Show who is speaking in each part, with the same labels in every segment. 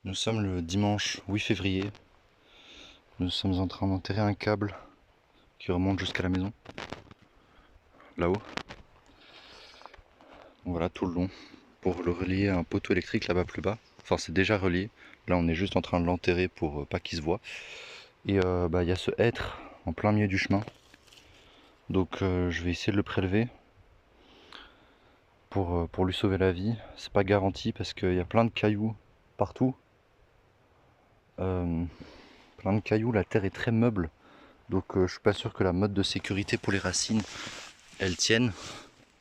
Speaker 1: Nous sommes le dimanche 8 février. Nous sommes en train d'enterrer un câble qui remonte jusqu'à la maison. Là-haut. Voilà, tout le long. Pour le relier à un poteau électrique là-bas plus bas. Enfin, c'est déjà relié. Là, on est juste en train de l'enterrer pour pas qu'il se voie. Et il y a ce hêtre en plein milieu du chemin. Donc je vais essayer de le prélever pour lui sauver la vie. C'est pas garanti parce qu'il y a plein de cailloux partout. Plein de cailloux, la terre est très meuble. Donc je suis pas sûr que la mode de sécurité pour les racines elle tienne.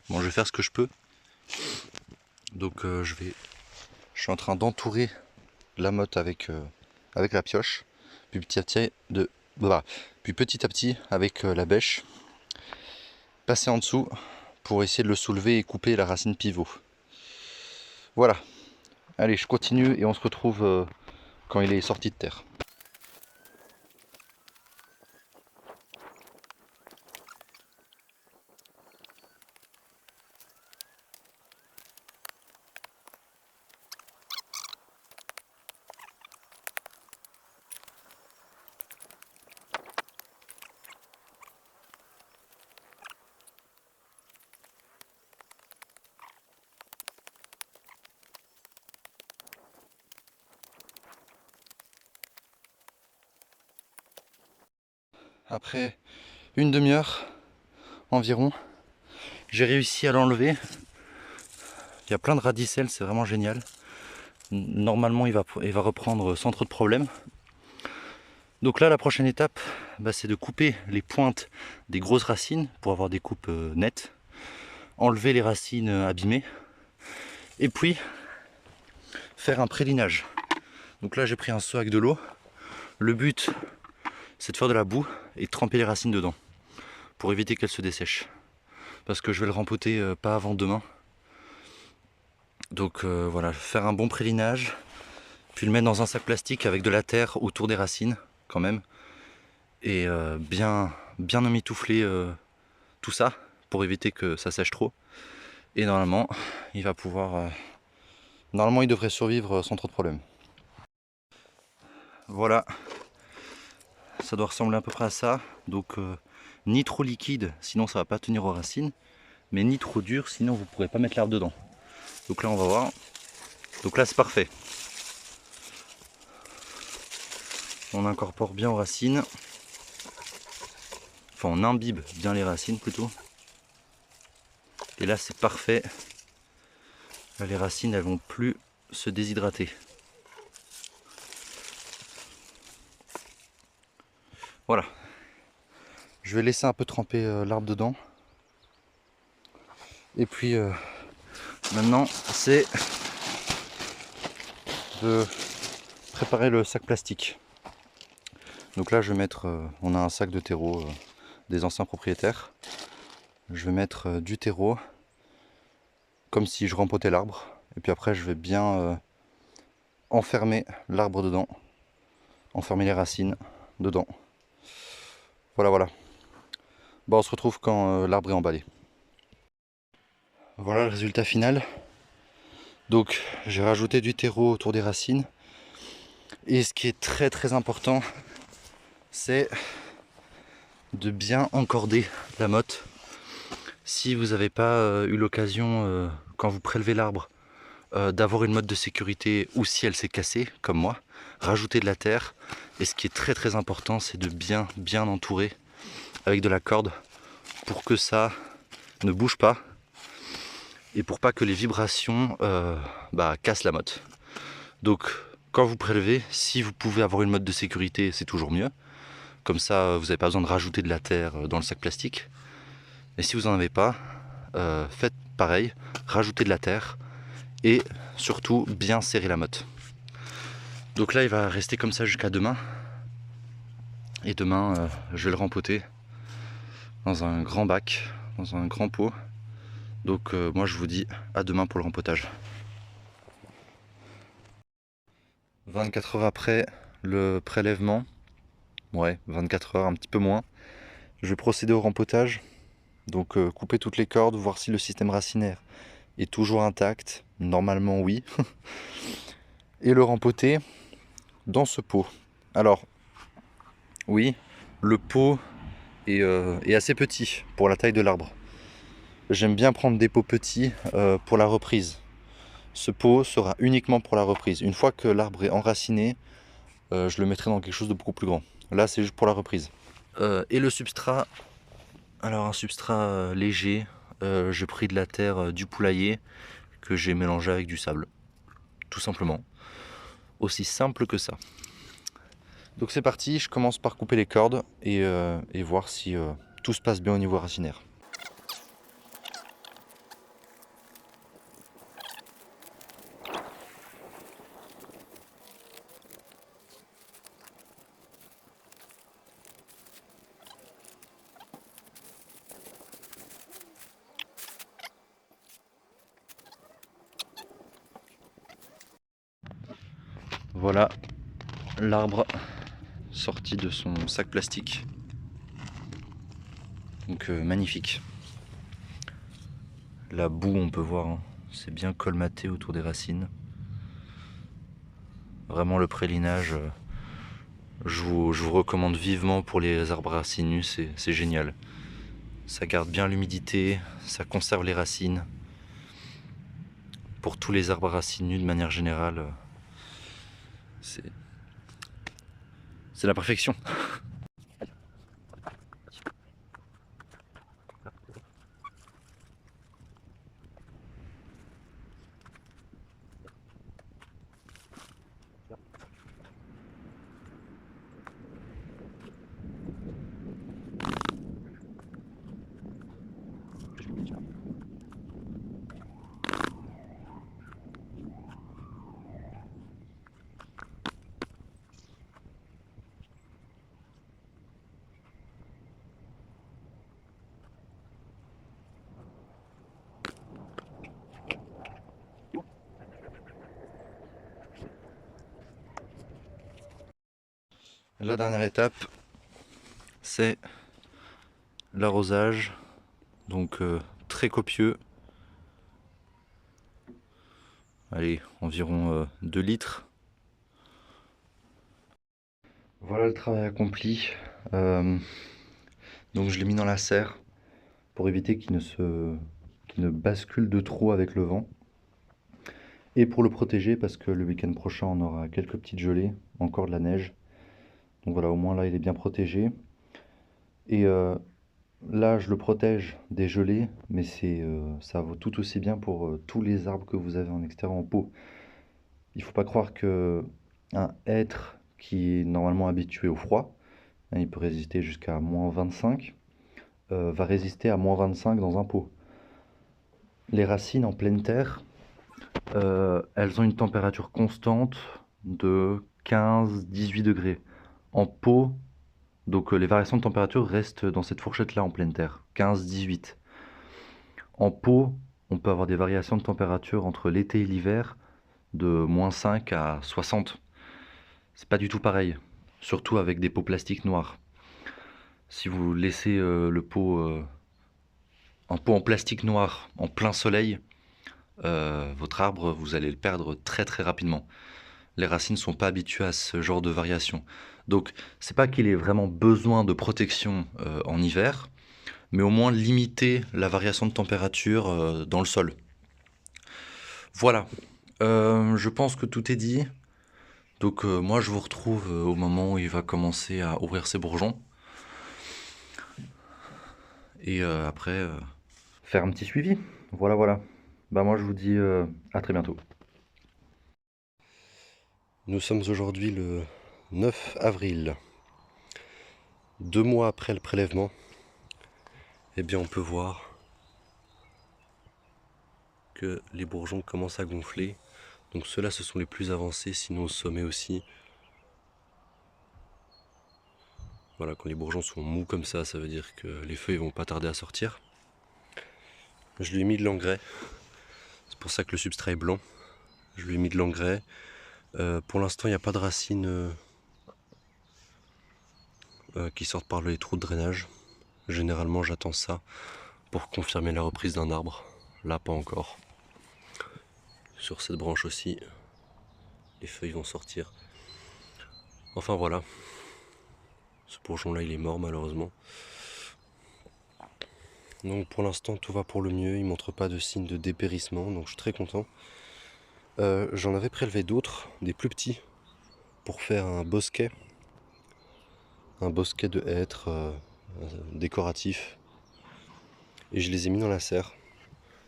Speaker 1: Bon, je vais faire ce que je peux. Donc je suis en train d'entourer la motte avec la pioche. Puis petit à petit avec la bêche, passer en dessous pour essayer de le soulever et couper la racine pivot. Voilà. Allez, je continue et on se retrouve quand il est sorti de terre. Après une demi-heure environ, j'ai réussi à l'enlever. Il y a plein de radicelles, c'est vraiment génial. Normalement, il va reprendre sans trop de problèmes. Donc là, la prochaine étape, c'est de couper les pointes des grosses racines pour avoir des coupes nettes. Enlever les racines abîmées. Et puis, faire un prélinage. Donc là, j'ai pris un seau avec de l'eau. Le but, c'est de faire de la boue et de tremper les racines dedans. Pour éviter qu'elles se dessèchent. Parce que je vais le rempoter pas avant demain. Donc voilà, faire un bon prélinage. Puis le mettre dans un sac plastique avec de la terre autour des racines, quand même. Et bien emmitoufler tout ça pour éviter que ça sèche trop. Et normalement, il va pouvoir... Normalement, il devrait survivre sans trop de problèmes. Voilà. Ça doit ressembler à peu près à ça. Donc, ni trop liquide, sinon ça va pas tenir aux racines. Mais ni trop dur, sinon vous pourrez pas mettre l'arbre dedans. Donc là, on va voir. Donc là, c'est parfait. On incorpore bien aux racines. Enfin, on imbibe bien les racines plutôt. Et là, c'est parfait. Là, les racines, elles vont plus se déshydrater. Voilà. Je vais laisser un peu tremper l'arbre dedans. Et puis maintenant, c'est de préparer le sac plastique. Donc là, je vais mettre, on a un sac de terreau des anciens propriétaires. Je vais mettre du terreau, comme si je rempotais l'arbre. Et puis après, je vais bien enfermer l'arbre dedans, enfermer les racines dedans. Voilà, voilà. Bon, on se retrouve quand l'arbre est emballé. Voilà le résultat final. Donc, j'ai rajouté du terreau autour des racines. Et ce qui est très très important, c'est de bien encorder la motte. Si vous n'avez pas eu l'occasion, quand vous prélevez l'arbre, d'avoir une motte de sécurité, ou si elle s'est cassée, comme moi, rajouter de la terre. Et ce qui est très très important, c'est de bien entourer avec de la corde pour que ça ne bouge pas et pour pas que les vibrations cassent la motte. Donc quand vous prélevez, si vous pouvez avoir une motte de sécurité, c'est toujours mieux. Comme ça, vous n'avez pas besoin de rajouter de la terre dans le sac plastique. Et si vous n'en avez pas, faites pareil, rajoutez de la terre et surtout bien serrer la motte. Donc là, il va rester comme ça jusqu'à demain. Et demain, je vais le rempoter dans un grand bac, dans un grand pot. Donc moi, je vous dis à demain pour le rempotage. 24 heures après le prélèvement, ouais, 24 heures, un petit peu moins, je vais procéder au rempotage. Donc couper toutes les cordes, voir si le système racinaire est toujours intact. Normalement oui. et le rempoter dans ce pot. Alors, oui, le pot est assez petit pour la taille de l'arbre. J'aime bien prendre des pots petits pour la reprise. Ce pot sera uniquement pour la reprise. Une fois que l'arbre est enraciné, je le mettrai dans quelque chose de beaucoup plus grand. Là, c'est juste pour la reprise. Et le substrat, alors un substrat léger, j'ai pris de la terre du poulailler que j'ai mélangé avec du sable. Tout simplement. Aussi simple que ça. Donc c'est parti, je commence par couper les cordes et voir si tout se passe bien au niveau racinaire. Voilà l'arbre sorti de son sac plastique. Donc magnifique. La boue, on peut voir, hein, c'est bien colmaté autour des racines. Vraiment le prélinage, je vous recommande vivement pour les arbres racinus, c'est génial. Ça garde bien l'humidité, ça conserve les racines. Pour tous les arbres racinus de manière générale, c'est la perfection. La dernière étape, c'est l'arrosage, donc très copieux. Allez, environ 2 litres. Voilà le travail accompli. Donc je l'ai mis dans la serre pour éviter qu'il ne bascule de trop avec le vent. Et pour le protéger parce que le week-end prochain on aura quelques petites gelées, encore de la neige. Donc voilà, au moins là il est bien protégé. Et là je le protège des gelées, mais ça vaut tout aussi bien pour tous les arbres que vous avez en extérieur en pot. Il ne faut pas croire que un hêtre qui est normalement habitué au froid, hein, il peut résister jusqu'à -25, va résister à -25 dans un pot. Les racines en pleine terre, elles ont une température constante de 15-18 degrés. En pot, donc les variations de température restent dans cette fourchette-là en pleine terre, 15-18. En pot, on peut avoir des variations de température entre l'été et l'hiver de -5 à 60. C'est pas du tout pareil, surtout avec des pots plastiques noirs. Si vous laissez un pot en plastique noir en plein soleil, votre arbre, vous allez le perdre très très rapidement. Les racines ne sont pas habituées à ce genre de variation. Donc, c'est pas qu'il ait vraiment besoin de protection en hiver, mais au moins limiter la variation de température dans le sol. Voilà, je pense que tout est dit. Donc moi je vous retrouve au moment où il va commencer à ouvrir ses bourgeons. Et après, faire un petit suivi. Voilà, voilà. Bah moi je vous dis à très bientôt. Nous sommes aujourd'hui le 9 avril. 2 mois après le prélèvement, eh bien on peut voir que les bourgeons commencent à gonfler. Donc ceux-là ce sont les plus avancés, sinon au sommet aussi. Voilà, quand les bourgeons sont mous comme ça veut dire que les feuilles vont pas tarder à sortir. Je lui ai mis de l'engrais, c'est pour ça que le substrat est blanc. Je lui ai mis de l'engrais. Pour l'instant il n'y a pas de racines qui sortent par les trous de drainage. Généralement j'attends ça pour confirmer la reprise d'un arbre. Là pas encore. Sur cette branche aussi,
Speaker 2: les feuilles vont sortir. Enfin voilà, ce bourgeon là il est mort malheureusement. Donc pour l'instant tout va pour le mieux, il montre pas de signe de dépérissement, donc je suis très content. J'en avais prélevé d'autres, des plus petits, pour faire un bosquet de hêtres décoratifs. Et je les ai mis dans la serre.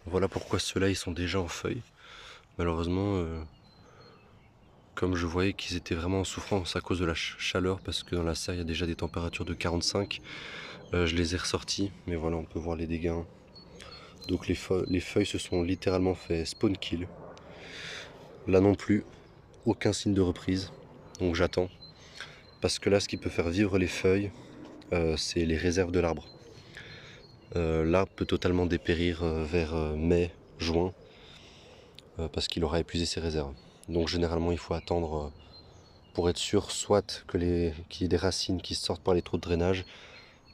Speaker 2: Voilà pourquoi ceux-là ils sont déjà en feuilles. Malheureusement, comme je voyais qu'ils étaient vraiment en souffrance à cause de la chaleur, parce que dans la serre il y a déjà des températures de 45, je les ai ressortis, mais voilà, on peut voir les dégâts. Donc les feuilles se sont littéralement fait spawn kill. Là non plus, aucun signe de reprise, donc j'attends. Parce que là, ce qui peut faire vivre les feuilles, c'est les réserves de l'arbre. L'arbre peut totalement dépérir vers mai, juin, parce qu'il aura épuisé ses réserves. Donc généralement, il faut attendre pour être sûr, soit qu'il y ait des racines qui sortent par les trous de drainage,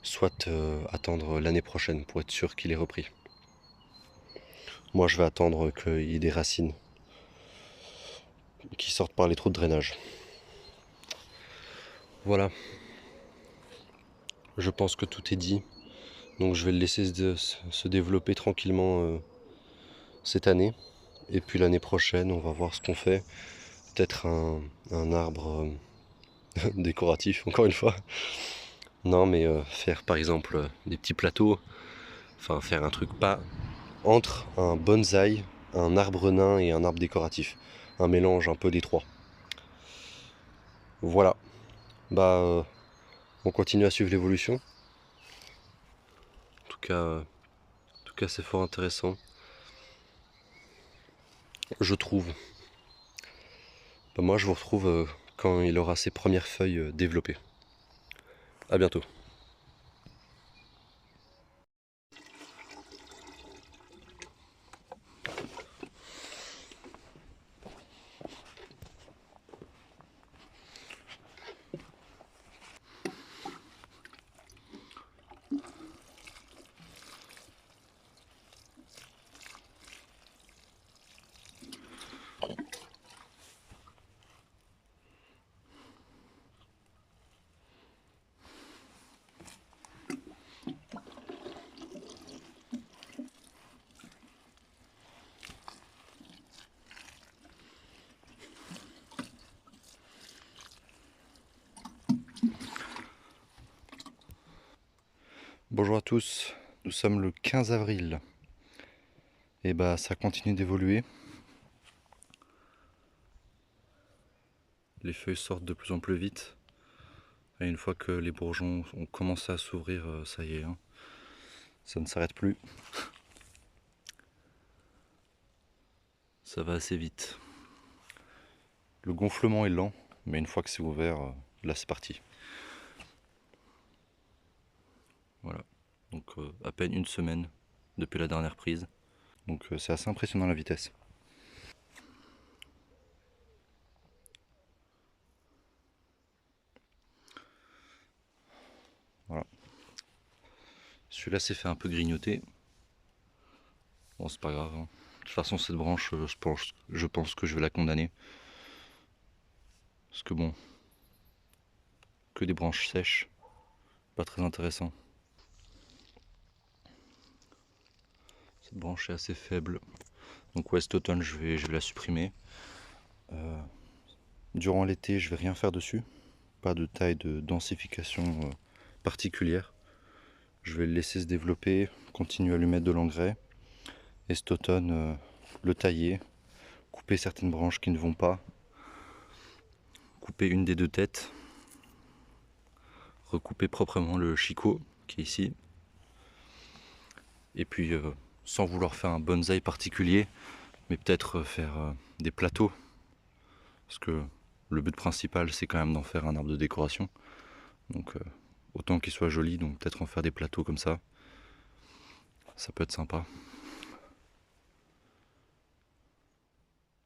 Speaker 2: soit attendre l'année prochaine pour être sûr qu'il est repris. Moi, je vais attendre qu'il y ait des racines qui sortent par les trous de drainage. Voilà. Je pense que tout est dit. Donc je vais le laisser se développer tranquillement cette année. Et puis l'année prochaine, on va voir ce qu'on fait. Peut-être un arbre décoratif, encore une fois. Non, mais faire par exemple des petits plateaux. Enfin, faire un truc pas entre un bonsaï, un arbre nain et un arbre décoratif. Un mélange un peu des trois. Voilà. Bah, on continue à suivre l'évolution. En tout cas, c'est fort intéressant. Je trouve. Bah, moi, je vous retrouve quand il aura ses premières feuilles développées. A bientôt. Bonjour à tous, nous sommes le 15 avril. Et bah ça continue d'évoluer. Les feuilles sortent de plus en plus vite. Et une fois que les bourgeons ont commencé à s'ouvrir, ça y est, hein, ça ne s'arrête plus. Ça va assez vite. Le gonflement est lent, mais une fois que c'est ouvert, là c'est parti. Voilà, donc à peine une semaine depuis la dernière prise. Donc c'est assez impressionnant la vitesse. Voilà. Celui-là s'est fait un peu grignoter. Bon, c'est pas grave, hein. De toute façon, cette branche, je pense que je vais la condamner. Parce que bon, que des branches sèches, pas très intéressant. Cette branche est assez faible. Donc ouais, cet automne, je vais la supprimer. Durant l'été, je vais rien faire dessus. Pas de taille de densification particulière. Je vais le laisser se développer, continuer à lui mettre de l'engrais. Et cet automne, le tailler, couper certaines branches qui ne vont pas, couper une des deux têtes, recouper proprement le chicot qui est ici. Et puis, sans vouloir faire un bonsaï particulier, mais peut-être faire des plateaux. Parce que le but principal, c'est quand même d'en faire un arbre de décoration. Donc, autant qu'il soit joli, donc peut-être en faire des plateaux comme ça. Ça peut être sympa.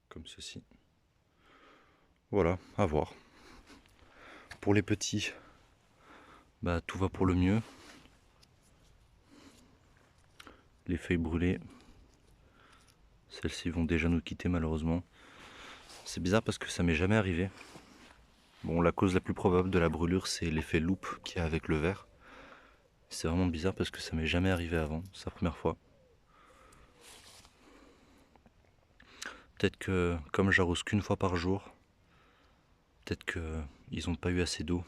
Speaker 2: Comme ceci. Voilà, à voir. Pour les petits, bah, tout va pour le mieux. Les feuilles brûlées, celles-ci vont déjà nous quitter malheureusement.
Speaker 1: c'est bizarre parce que ça m'est jamais arrivé. Bon, la cause la plus probable de la brûlure, c'est l'effet loupe qu'il y a avec le verre. C'est vraiment bizarre parce que ça m'est jamais arrivé avant, c'est la première fois. Peut-être que comme j'arrose qu'une fois par jour, peut-être qu'ils n'ont pas eu assez d'eau.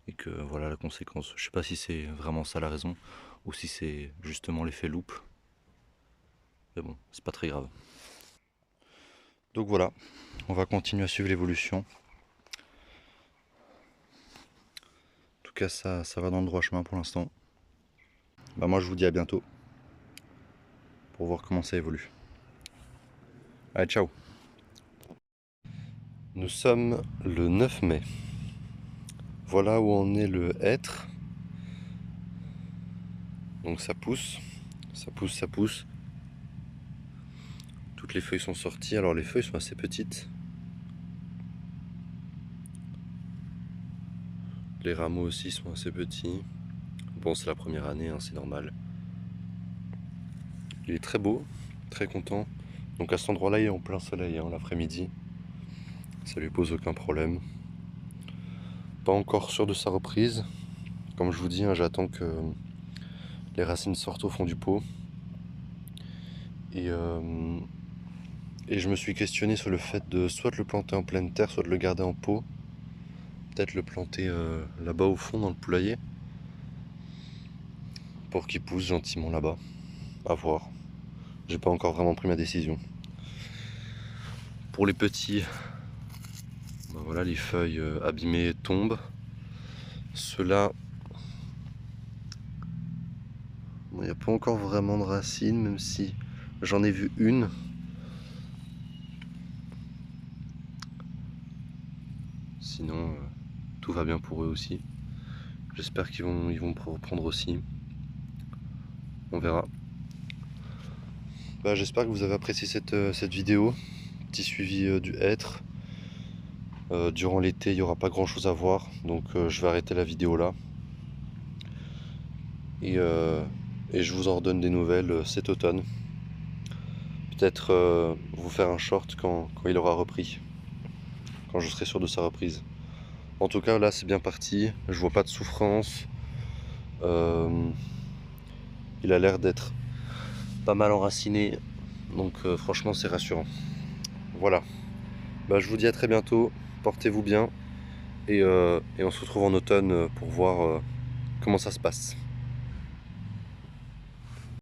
Speaker 1: Et que voilà la conséquence. Je sais pas si c'est vraiment ça la raison ou si c'est justement l'effet loupe. Mais bon, c'est pas très grave. Donc voilà, on va continuer à suivre l'évolution. En tout cas, ça va dans le droit chemin pour l'instant. Bah moi je vous dis à bientôt pour voir comment ça évolue. Allez, ciao.
Speaker 2: Nous sommes le 9 mai. Voilà où en est le hêtre. Donc ça pousse, ça pousse, ça pousse. Toutes les feuilles sont sorties. Alors les feuilles sont assez petites. Les rameaux aussi sont assez petits. Bon, c'est la première année, hein, c'est normal. Il est très beau, très content. Donc à cet endroit-là, il est en plein soleil, hein, l'après-midi. Ça lui pose aucun problème. Pas encore sûr de sa reprise. Comme je vous dis, hein, j'attends que les racines sortent au fond du pot. Et je me suis questionné sur le fait de soit de le planter en pleine terre, soit de le garder en pot. Peut-être le planter là-bas au fond dans le poulailler. Pour qu'il pousse gentiment là-bas. À voir. J'ai pas encore vraiment pris ma décision. Pour les petits, ben voilà, les feuilles abîmées tombent. Ceux-là, il n'y a pas encore vraiment de racines, même si j'en ai vu une. Sinon, tout va bien pour eux aussi. J'espère qu'ils vont reprendre aussi. On verra. Bah, j'espère que vous avez apprécié cette vidéo. Petit suivi du hêtre. Durant l'été, il n'y aura pas grand chose à voir, donc je vais arrêter la vidéo là. Et je vous en redonne des nouvelles cet automne. Peut-être vous faire un short quand il aura repris. Quand je serai sûr de sa reprise. En tout cas, là, c'est bien parti. Je vois pas de souffrance. Il a l'air d'être pas mal enraciné. Donc franchement, c'est rassurant. Voilà. Bah, je vous dis à très bientôt. Portez-vous bien. Et on se retrouve en automne pour voir comment ça se passe.